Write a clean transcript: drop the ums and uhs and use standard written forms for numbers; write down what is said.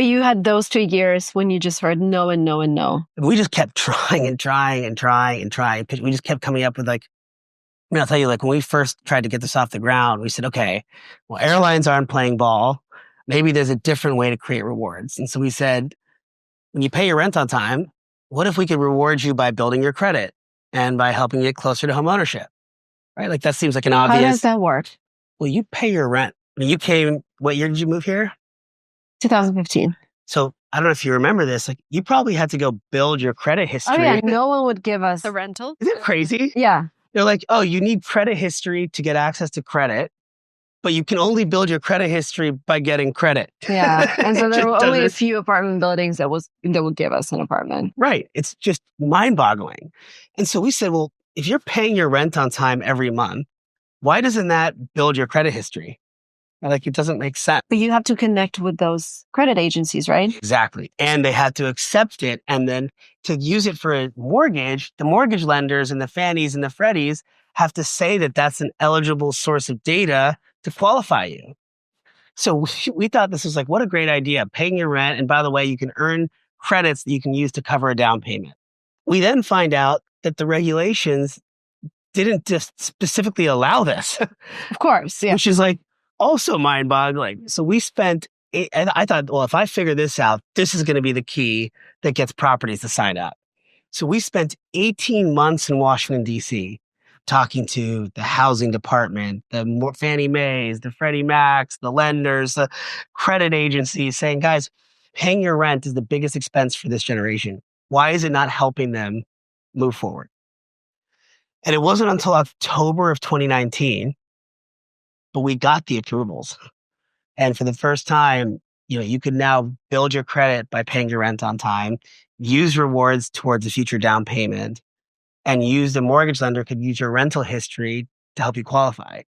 But you had those 2 years when you just heard no and no and no. We just kept trying and trying and trying and trying. We just kept coming up with like, I mean, I'll tell you, like when we first tried to get this off the ground, we said, okay, well, airlines aren't playing ball. Maybe there's a different way to create rewards. And so we said, when you pay your rent on time, what if we could reward you by building your credit and by helping you get closer to homeownership? Right? Like that seems like an obvious. How does that work? Well, you pay your rent. I mean, you came, what year did you move here? 2015. So I don't know if you remember this, like you probably had to go build your credit history. Oh yeah, no one would give us The rental? Isn't it crazy? Yeah. They're like, oh, you need credit history to get access to credit, but you can only build your credit history by getting credit. Yeah. And so there It were just only a doesn't- few apartment buildings that would give us an apartment. Right. It's just mind-boggling. And so we said, well, if you're paying your rent on time every month, why doesn't that build your credit history? Like it doesn't make sense. But you have to connect with those credit agencies, right? Exactly. And they had to accept it. And then to use it for a mortgage, the mortgage lenders and the Fannies and the Freddies have to say that that's an eligible source of data to qualify you. So we thought this was like, what a great idea, paying your rent. And by the way, you can earn credits that you can use to cover a down payment. We then find out that the regulations didn't just specifically allow this, Of course. Yeah. which is like also mind-boggling. So we spent, and I thought, well, if I figure this out, this is going to be the key that gets properties to sign up. So we spent 18 months in Washington, D.C., talking to the housing department, the Fannie Mae's, the Freddie Macs, the lenders, the credit agencies, saying, guys, paying your rent is the biggest expense for this generation. Why is it not helping them move forward? And it wasn't until October of 2019, but we got the approvals. And for the first time, you could now build your credit by paying your rent on time, use rewards towards a future down payment, and use the mortgage lender could use your rental history to help you qualify.